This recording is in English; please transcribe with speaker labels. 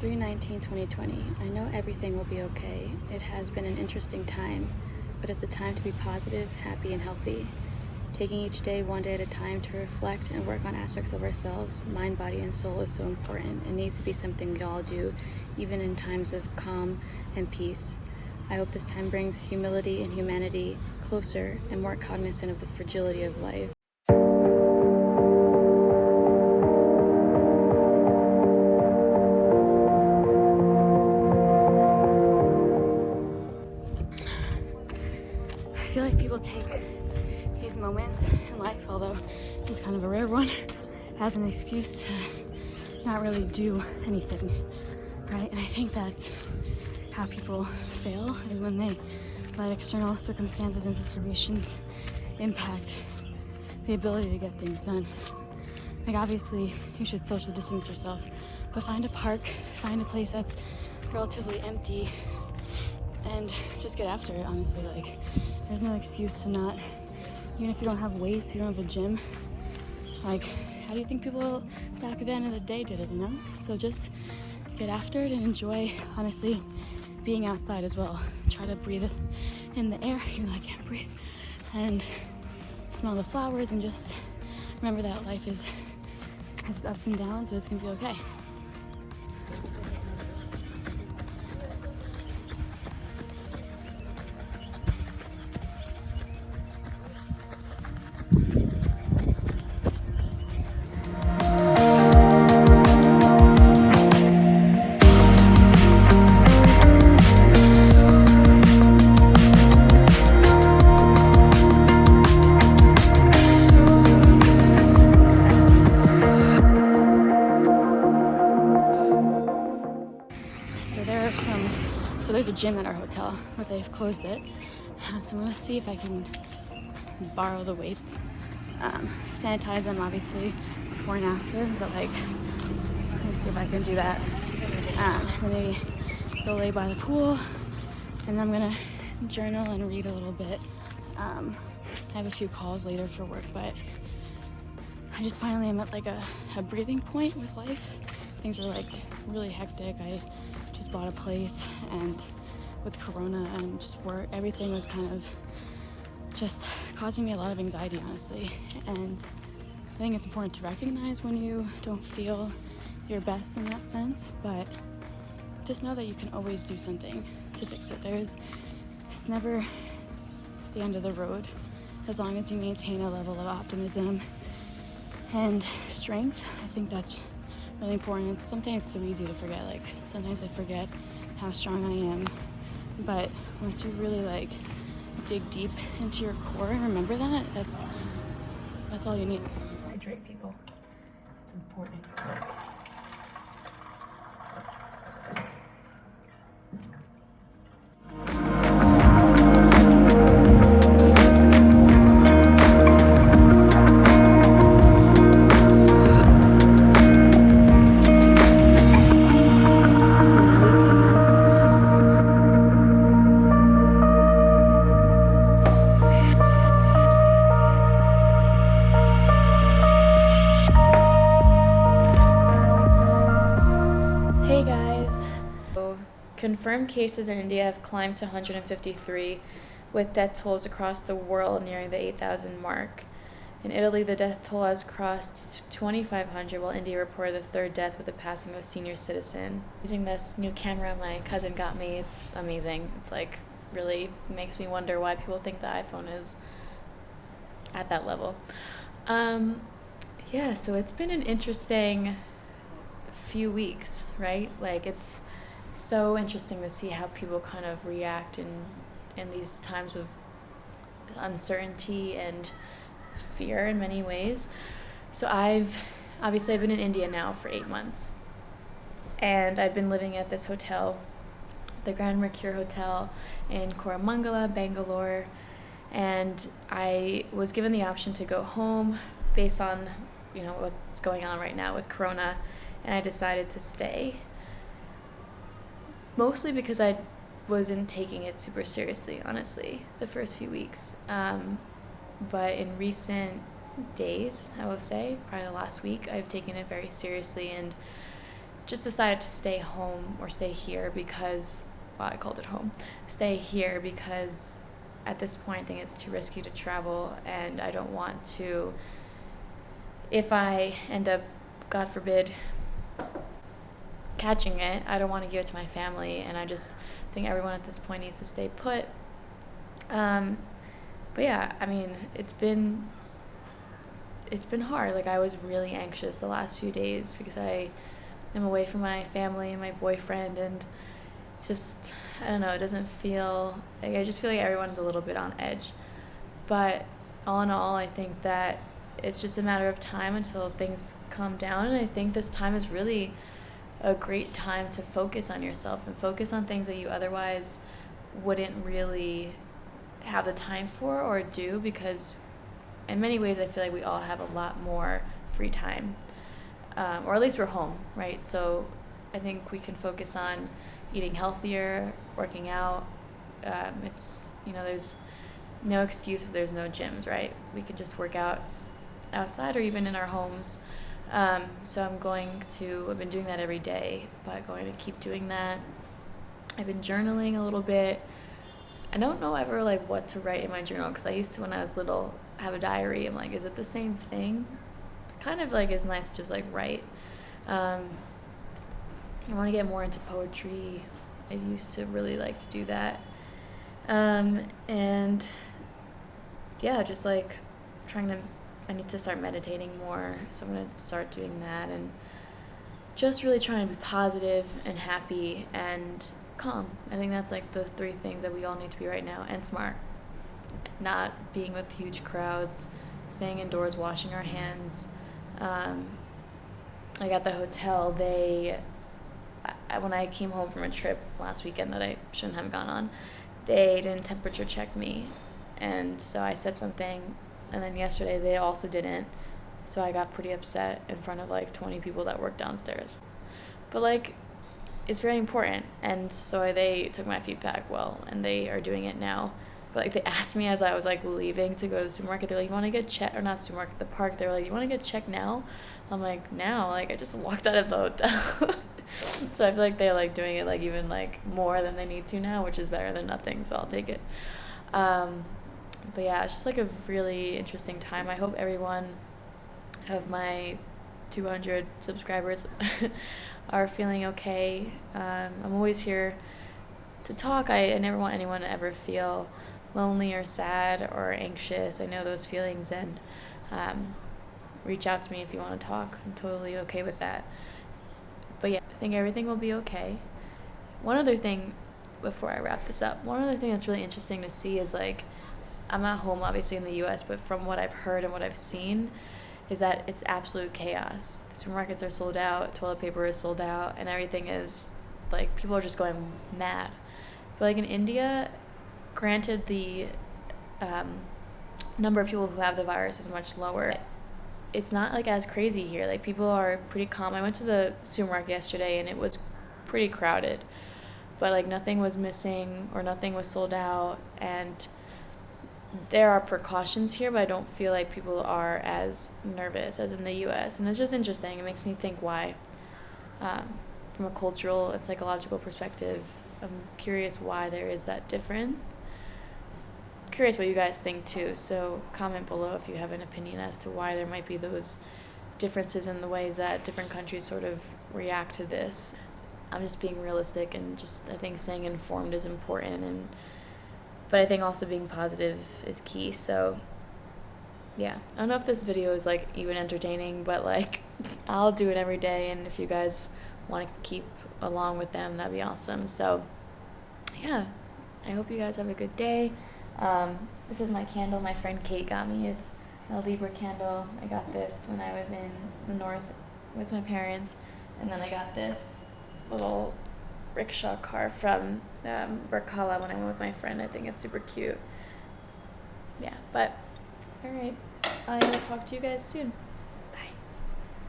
Speaker 1: 3/19/2020. I know everything will be okay. It has been an interesting time, but it's a time to be positive, happy, and healthy. Taking each day one day at a time to reflect and work on aspects of ourselves, mind, body, and soul is so important. It needs to be something we all do, even in times of calm and peace. I hope this time brings humility and humanity closer and more cognizant of the fragility of life. I feel like people take these moments in life, although it's kind of a rare one, as an excuse to not really do anything, right? And I think that's how people fail, is when they let external circumstances and situations impact the ability to get things done. Like, obviously you should social distance yourself, but find a park, find a place that's relatively empty, and just get after it. Honestly, like, there's no excuse to not, even if you don't have weights, you don't have a gym, like, how do you think people back at the end of the day did it, you know? So just get after it and enjoy, honestly, being outside as well. Try to breathe in the air, even though I can't breathe, and smell the flowers, and just remember that life has its ups and downs, but it's gonna be okay. So there's a gym at our hotel, but they've closed it. So I'm gonna see if I can borrow the weights. Sanitize them, obviously, before and after, but like, let's see if I can do that. Then maybe go lay by the pool, and I'm gonna journal and read a little bit. I have a few calls later for work, but I just finally am at like a breathing point with life. Things were like really hectic. I just bought a place, and with Corona and just work, everything was kind of just causing me a lot of anxiety, honestly. And I think it's important to recognize when you don't feel your best in that sense, but just know that you can always do something to fix it. It's never the end of the road, as long as you maintain a level of optimism and strength. I think that's really important. It's something that's so easy to forget. Like, sometimes I forget how strong I am, but once you really like dig deep into your core and remember that, that's all you need. Hydrate, people. It's important. Hey guys! So, confirmed cases in India have climbed to 153, with death tolls across the world nearing the 8,000 mark. In Italy, the death toll has crossed 2,500, while India reported the third death with the passing of a senior citizen. Using this new camera my cousin got me, it's amazing. It's like, really makes me wonder why people think the iPhone is at that level. Yeah, so it's been an interesting few weeks, right? Like, it's so interesting to see how people kind of react in these times of uncertainty and fear in many ways. So I've been in India now for 8 months, and I've been living at this hotel, the Grand Mercure Hotel in Koramangala, Bangalore, and I was given the option to go home based on, you know, what's going on right now with Corona, and I decided to stay, mostly because I wasn't taking it super seriously, honestly, the first few weeks. But in recent days, I will say, probably the last week, I've taken it very seriously, and
Speaker 2: just decided to stay home or stay here because, well, I called it home, stay here because at this point I think it's too risky to travel, and I don't want to, if I end up, God forbid, catching it, I don't want to give it to my family, and I just think everyone at this point needs to stay put. But yeah, I mean, it's been hard. Like, I was really anxious the last few days because I am away from my family and my boyfriend, and just, I don't know, it doesn't feel like, I just feel like everyone's a little bit on edge. But all in all, I think that it's just a matter of time until things calm down, and I think this time is really a great time to focus on yourself and focus on things that you otherwise wouldn't really have the time for or do, because in many ways I feel like we all have a lot more free time, or at least we're home, right? So I think we can focus on eating healthier, working out. It's, there's no excuse if there's no gyms, right? We could just work out outside or even in our homes. So I've been doing that every day, but going to keep doing that. I've been journaling a little bit. I don't know ever like what to write in my journal, because I used to, when I was little, have a diary. I'm like, is it the same thing? Kind of like, it's nice to just like write. I want to get more into poetry. I used to really like to do that. And yeah, just like I need to start meditating more, so I'm going to start doing that, and just really trying to be positive and happy and calm. I think that's like the 3 things that we all need to be right now, and smart. Not being with huge crowds, staying indoors, washing our hands. Like at the hotel, when I came home from a trip last weekend that I shouldn't have gone on, they didn't temperature check me, and so I said something, and then yesterday they also didn't, so I got pretty upset in front of like 20 people that worked downstairs. But like, it's very important, and so they took my feedback well, and they are doing it now. But like, they asked me as I was like leaving to go to the supermarket, they're like, you want to get checked, or not supermarket, the park, they were like, you want to get checked now? I'm like, now? Like, I just walked out of the hotel. So I feel like they're like doing it like even like more than they need to now, which is better than nothing, so I'll take it. But yeah, it's just like a really interesting time. I hope everyone of my 200 subscribers are feeling okay. I'm always here to talk. I never want anyone to ever feel lonely or sad or anxious. I know those feelings, and reach out to me if you want to talk. I'm totally okay with that. But yeah, I think everything will be okay. One other thing before I wrap this up, one other thing that's really interesting to see is like, I'm not home obviously in the US, but from what I've heard and what I've seen is that it's absolute chaos. The supermarkets are sold out, toilet paper is sold out, and everything is like, people are just going mad. But like in India, granted the number of people who have the virus is much lower, it's not like as crazy here. Like, people are pretty calm. I went to the supermarket yesterday and it was pretty crowded, but like nothing was missing or nothing was sold out, and there are precautions here, but I don't feel like people are as nervous as in the US, and it's just interesting. It makes me think why, from a cultural and psychological perspective. I'm curious why there is that difference. Curious what you guys think too, so comment below if you have an opinion as to why there might be those differences in the ways that different countries sort of react to this. I'm just being realistic, and just, I think staying informed is important, but I think also being positive is key. So yeah, I don't know if this video is like even entertaining, but like, I'll do it every day, and if you guys want to keep along with them, that'd be awesome. So yeah, I hope you guys have a good day. This is my candle my friend Kate got me. It's a Libra candle. I got this when I was in the north with my parents, and then I got this little rickshaw car from Varkala when I went with my friend. I think it's super cute. Yeah, but alright, I will talk to you guys soon.